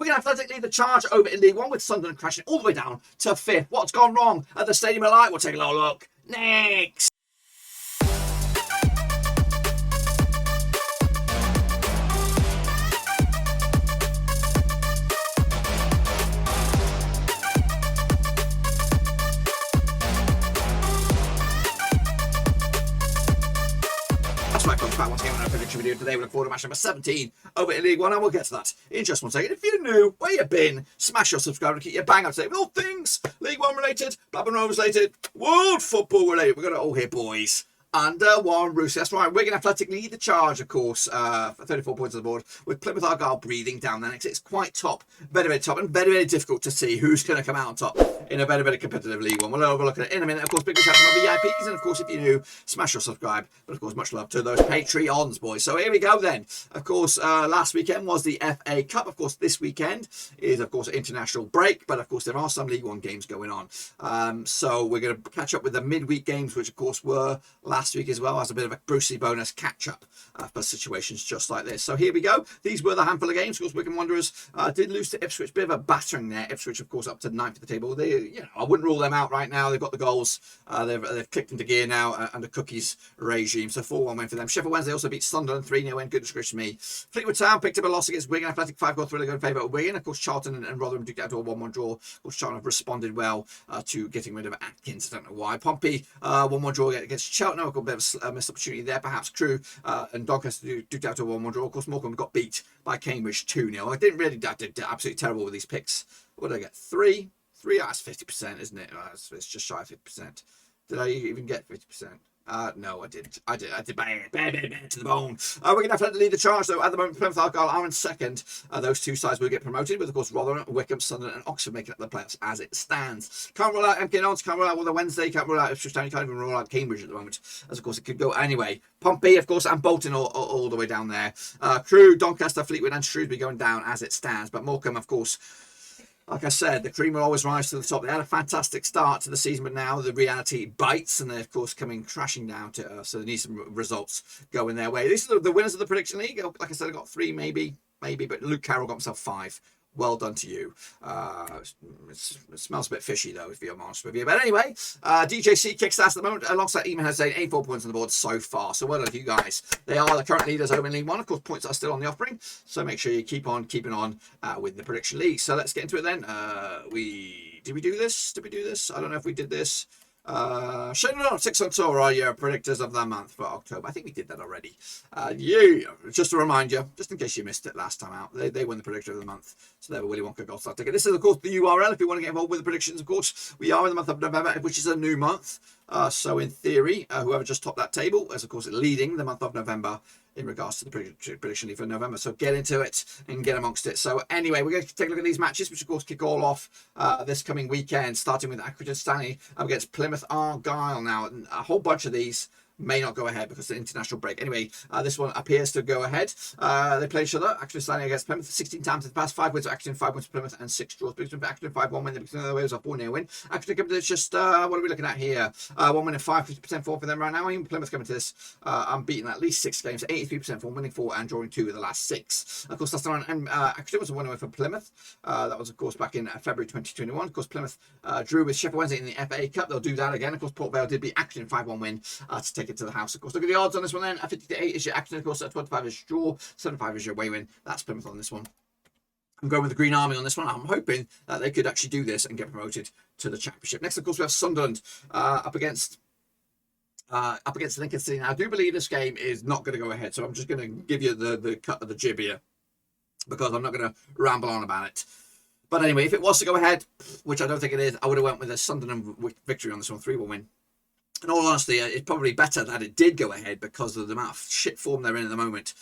Wigan Athletic lead the charge over in League One with Sunderland crashing all the way down to 5th. What's gone wrong at the Stadium of Light? We'll take a little look next. Back once again on our prediction video today. We look forward to match number 17 over in League One, and we'll get to that in just one second. If you're new, where you been, smash your subscribe and keep your bang up to date with all things League One related, Blackburn Rovers related, world football related. We've got it all here, boys. Under Warren Bruce. That's right. Wigan Athletic lead the charge, of course, for 34 points on the board, with Plymouth Argyle breathing down the next. It's quite top, very top, and very difficult to see who's going to come out on top in a very competitive League One. We'll overlook it in a minute. Of course, big shout out to my VIPs, and of course, if you're new, smash your subscribe. But of course, much love to those Patreons, boys. So here we go then. Of course, last weekend was the FA Cup. Of course, this weekend is, of course, international break. But of course, there are some League One games going on. So we're going to catch up with the midweek games, which of course were last week as well, as a bit of a Brucey bonus catch-up for situations just like this. So here we go. These were the handful of games. Of course, Wigan Wanderers did lose to Ipswich. Bit of a battering there. Ipswich, of course, up to 9th of the table. They, I wouldn't rule them out right now. They've got the goals. They've clicked into gear now under Cookie's regime. So 4-1 win for them. Sheffield Wednesday also beat Sunderland 3-0 win. Goodness gracious me. Fleetwood Town picked up a loss against Wigan Athletic. 5-goal thriller in favour of Wigan. Of course, Charlton and Rotherham did get to a 1-1 draw. Of course, Charlton have responded well to getting rid of Atkins. I don't know why. Pompey 1-1 draw against Cheltenham. A bit of a missed opportunity there. Perhaps Crewe and Doncaster do get to a 1-1 draw. Of course, Morecambe got beat by Cambridge 2-0. I did absolutely terrible with these picks. What did I get? 3? 3 that's 50%, isn't it? It's just shy of 50%. Did I even get 50%? No, I didn't. I did bad to the bone. We're going to have to lead the charge, though. At the moment, Plymouth Argyle are in second. Those two sides will get promoted, with, of course, Rotherham, Wycombe, Sunderland, and Oxford making up the playoffs as it stands. Can't rule out MK Dons, can't rule out the Wednesday, can't rule out Ipswich Town, can't even rule out Cambridge at the moment, as, of course, it could go anyway. Pompey, of course, and Bolton all the way down there. Crewe, Doncaster, Fleetwood, and Shrewsbury going down as it stands. But Morecambe, of course, like I said, the cream will always rise to the top. They had a fantastic start to the season, but now the reality bites, and they're, of course, coming crashing down to earth. So they need some results going their way. These are the winners of the prediction league. Like I said, I got 3, maybe, but Luke Carroll got himself 5. Well done to you. It smells a bit fishy, though, if you're honest with you. But anyway, DJC kicks ass at the moment, alongside Eamon has 84 points on the board so far. So well done to you guys. They are the current leaders over in League One. Of course, points are still on the offering. So make sure you keep on keeping on with the prediction league. So let's get into it then. Did we do this? I don't know if we did this. Shane on 6 on tour are your predictors of the month for October. I think we did that already. Just to remind you, just in case you missed it last time out, they won the predictor of the month. So they have a Willy Wonka Gold Star ticket. This is, of course, the URL if you want to get involved with the predictions. Of course, we are in the month of November, which is a new month. So in theory, whoever just topped that table is, of course, leading the month of November in regards to the prediction league for November. So get into it and get amongst it. So anyway, we're going to take a look at these matches, which of course kick all off this coming weekend, starting with Accrington Stanley against Plymouth Argyle. Now, a whole bunch of these may not go ahead because of the international break. Anyway, this one appears to go ahead. They play each other. Accrington Stanley against Plymouth 16 times in the past. 5 wins for Accrington, 5 wins for Plymouth, and 6 draws. Accrington 5-1 win. The beginning of the way was a 4-0 win. Accrington coming to this just, what are we looking at here? 1 win and 5, 50% form for them right now. Even Plymouth coming to this unbeaten at least 6 games, 83% form, winning 4 and drawing 2 of the last 6. Of course, that's the one. Accrington was a 1-0 win for Plymouth. That was, of course, back in February 2021. Of course, Plymouth drew with Sheffield Wednesday in the FA Cup. They'll do that again. Of course, Port Vale did beat Accrington 5-1 win to take it to the house. Of course, look at the odds on this one then. 50-8 is your Accrington, of course. 25 is draw. 75 is your away win. That's Plymouth on this one. I'm going with the Green Army on this one. I'm hoping that they could actually do this and get promoted to the Championship. Next, of course, we have Sunderland up against Lincoln City. Now, I do believe this game is not going to go ahead, so I'm just going to give you the cut of the jib here because I'm not going to ramble on about it. But anyway, if it was to go ahead, which I don't think it is, I would have went with a Sunderland victory on this one, 3-1 win. In all honesty, it's probably better that it did go ahead because of the amount of shit form they're in at the moment.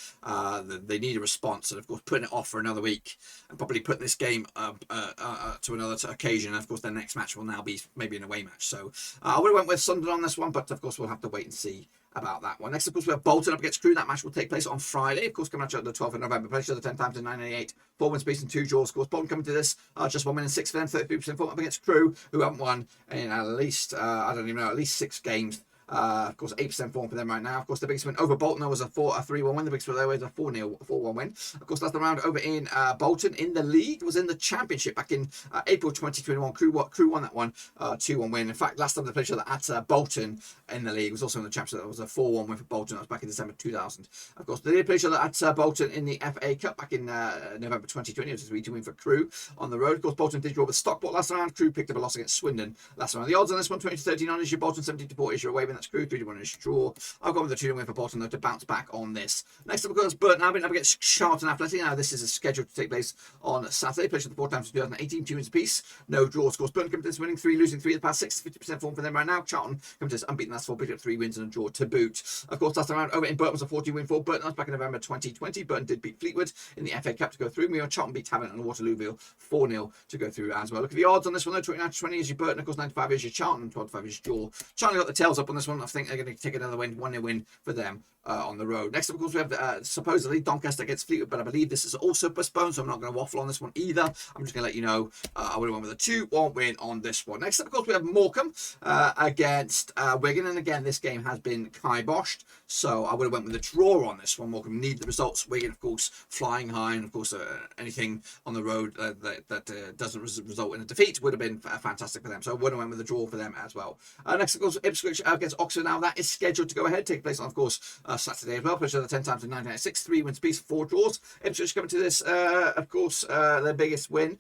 They need a response, and of course, putting it off for another week and probably putting this game to another occasion. And of course, their next match will now be maybe an away match. So I would have went with Sunderland on this one, but of course, we'll have to wait and see about that one. Next, of course, we have Bolton up against Crewe. That match will take place on Friday. Of course, coming out on the 12th of November. Played each other 10 times in 988. 4 wins, beats and 2 draws. Of course, Bolton coming to this just 1 win and 6 for them. 33% form up against Crewe, who haven't won in at least, I don't even know, at least 6 games. Of course, 8% form for them right now. Of course, the biggest win over Bolton there was a 3-1 win. The biggest win there was a 4-1 win. Of course, last round over in Bolton in the league was in the Championship back in April 2021. Crewe won that one, 2-1 win. In fact, last time they played each other at Bolton in the league was also in the Championship. That was a 4-1 win for Bolton. That was back in December 2000. Of course, they did play each other at Bolton in the FA Cup back in November 2020. It was a 3-2 win for Crewe on the road. Of course, Bolton did draw with Stockport last round. Crewe picked up a loss against Swindon last round. The odds on this one, 20-39 is your Bolton, 17-4 is your away win. That's Crewe, 3-1 is your draw. I've gone with the 2-1 win for Bolton though to bounce back on this. Next up, of course, Burton Albion up against Charlton Athletic. Now, this is scheduled to take place on Saturday. Played the 4 times in 2018, 2 wins apiece. No draws. Of course, Burton come to this winning 3, losing 3 of the past 6, 50% form for them right now. Charlton come to this unbeaten last 4, picked up 3 wins and a draw to boot. Of course, last round over in Burton was a 14 win for Burton. That was back in November 2020. Burton did beat Fleetwood in the FA Cup to go through. Meanwhile, Charlton beat Havant and Waterlooville 4-0 to go through as well. Look at the odds on this one though. 29-20 is your Burton. Of course, 95 is your Charlton. 12-5 is your draw. Charlton got the tails up on this one. I think they're going to take another win, 1-0 win for them on the road. Next up, of course, we have supposedly Doncaster against Fleetwood, but I believe this is also postponed, so I'm not going to waffle on this one either. I'm just going to let you know I would have went with a 2-1 win on this one. Next up, of course, we have Morecambe against Wigan, and again, this game has been kiboshed, so I would have went with a draw on this one. Morecambe need the results. Wigan, of course, flying high, and of course, anything on the road that doesn't result in a defeat would have been fantastic for them, so I would have went with a draw for them as well. Next, of course, Ipswich against Oxford. Now, that is scheduled to go ahead, take place on, of course, Saturday as well. Played 10 times in 1996, 3 wins apiece, 4 draws. Ipswich coming to this, of course, their biggest win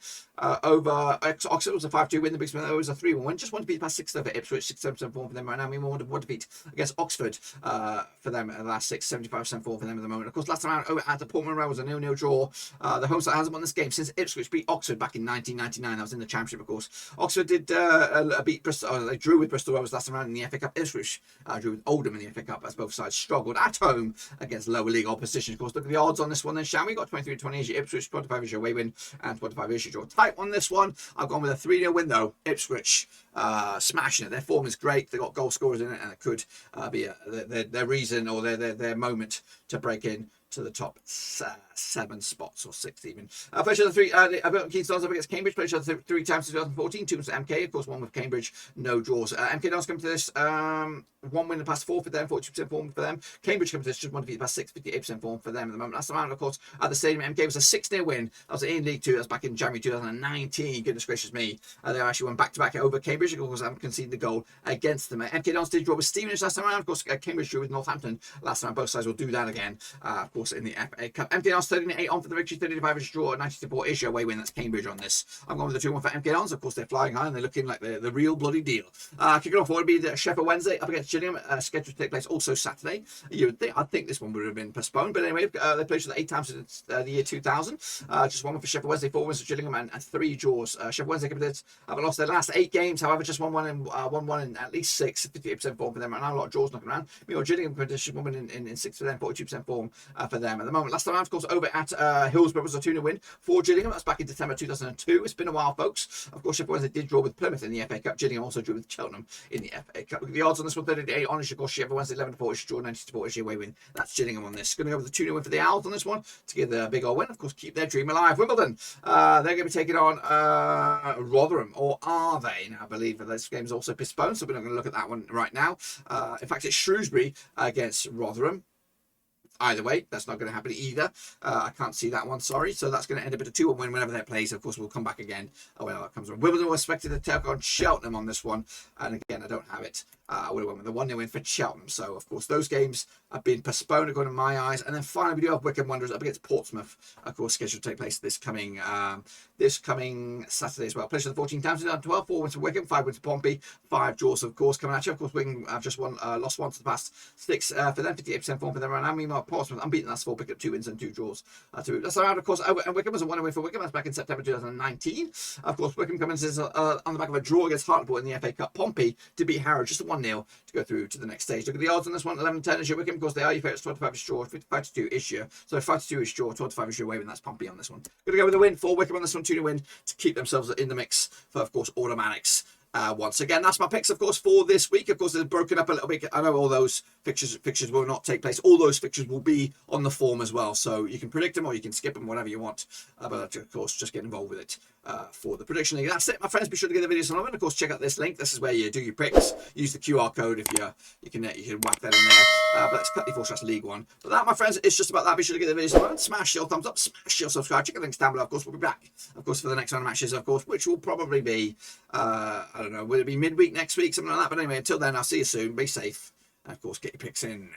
over Oxford was a 5-2 win. The biggest win there was a 3-1 win. Just one defeat past 6 over Ipswich, 6-7% form for them right now. Meanwhile, one defeat against Oxford for them in the last 6, 75% form for them at the moment. Of course, last time out over at the Portman Road was a 0-0 draw. The home side hasn't won this game since Ipswich beat Oxford back in 1999. That was in the Championship, of course. Oxford did beat Bristol. They drew with Bristol Rovers last time around in the FA Cup. Ipswich drew with Oldham in the FA Cup as both sides struggled at home against lower league opposition. Of course, look at the odds on this one then, shall we? Got 23-20 is your Ipswich, 25 is your away win, and 25 is your draw. Type on this one. I've gone with a 3-0 win though. Ipswich smashing it. Their form is great. They've got goal scorers in it, and it could be their reason or their moment to break in to the top 7 spots or 6 even. Played the 3 Keynes up against Cambridge. Played 3 times in 2014, 2 wins to MK. Of course, 1 with Cambridge, no draws. MK Dons come to this 1 win in the past 4 for them, 42% form for them. Cambridge comes to this just 1 defeat in the past 6, 58% form for them at the moment. Last time, of course, at the stadium, MK was a 6-0 win. That was in League 2. That was back in January 2019. Goodness gracious me. They actually went back-to-back over Cambridge. Of course, I haven't conceded the goal against them. MK Dons did draw with Stevenage last time around. Of course, Cambridge drew with Northampton last time. Both sides will do that again, of course, in the FA Cup. MK Dons 13-8 on for the victory, 35 is draw, 90-4 is your away win. That's Cambridge on this. I'm going with the 2-1 for MK Dons. Of course, they're flying high and they're looking like the real bloody deal. Kicking off, would be the Sheffield Wednesday up against Gillingham, scheduled to take place also Saturday. I think this one would have been postponed, but anyway, they played each other 8 times since the year 2000. Just 1 for Sheffield Wednesday, 4 wins for Gillingham, and 3 draws. Sheffield Wednesday have lost their last 8 games, however, just won one in at least 6, 58% form for them. And a lot of draws knocking around. Meanwhile, Gillingham just 1 win in 6 for them, 42% form for them at the moment. Last time, of course, over at Hillsborough was a 2-0 win for Gillingham. That's back in December 2002. It's been a while, folks. Of course, Sheffield Wednesday did draw with Plymouth in the FA Cup. Gillingham also drew with Cheltenham in the FA Cup. Look at the odds on this one, 38 on. Of course, Sheffield Wednesday 11-4 is draw, 90-4 is your away win. That's Gillingham on this. Going to go with the 2-0 win for the Owls on this one to get the big old win. Of course, keep their dream alive. Wimbledon, they're going to be taking on Rotherham, or are they? Now, I believe that this game is also postponed, so we're not going to look at that one right now. In fact, it's Shrewsbury against Rotherham. Either way, that's not going to happen either. I can't see that one, sorry. So that's going to end up at a 2-1 win whenever that plays. Of course, we'll come back again whenever that comes on. Wimbledon was expected to take on Cheltenham on this one. And again, I don't have it. I would have went with the 1-0 win for Cheltenham. So, of course, those games have been postponed according to my eyes. And then finally, we do have Wycombe Wanderers up against Portsmouth. Of course, scheduled to take place this coming Saturday as well. Played for the 14 times, 12, 4 wins for Wycombe, 5 wins for Pompey, 5 draws, of course, coming at you. Of course, Wycombe have just lost 1 to the past 6 for them, 58% form for them right now. Meanwhile, Portsmouth unbeaten last 4, picked up 2 wins and 2 draws. That's around, of course, and Wycombe was a 1-0 win for Wycombe. That's back in September 2019. Of course, Wycombe comes in on the back of a draw against Hartlepool in the FA Cup. Pompey to beat Harrow, just a 1-0 to go through to the next stage. Look at the odds on this one, 11-10 is your Wycombe. Of course, they are your favourites, 25 is draw, 55-2 is your. So 5-2 is draw, 25 is your away win. That's Pompey on this one. Going to go with a win for Wycombe on this one, 2-0 win to keep themselves in the mix for, of course, automatics once again, that's my picks, of course, for this week. Of course, they're broken up a little bit. I know all those fixtures will not take place. All those fixtures will be on the form as well, so you can predict them or you can skip them, whatever you want. But of course, just get involved with it for the prediction league. That's it, my friends. Be sure to give the video some love, and of course, check out this link. This is where you do your picks. Use the QR code if you can whack that in there. But let's cut the League One. But that, my friends, is just about that. Be sure to give the video some love and smash your thumbs up, smash your subscribe. Check the links down below. Of course, we'll be back, of course, for the next round of matches, of course, which will probably be I don't know, will it be midweek next week, something like that? But anyway, until then, I'll see you soon. Be safe, and of course, get your picks in.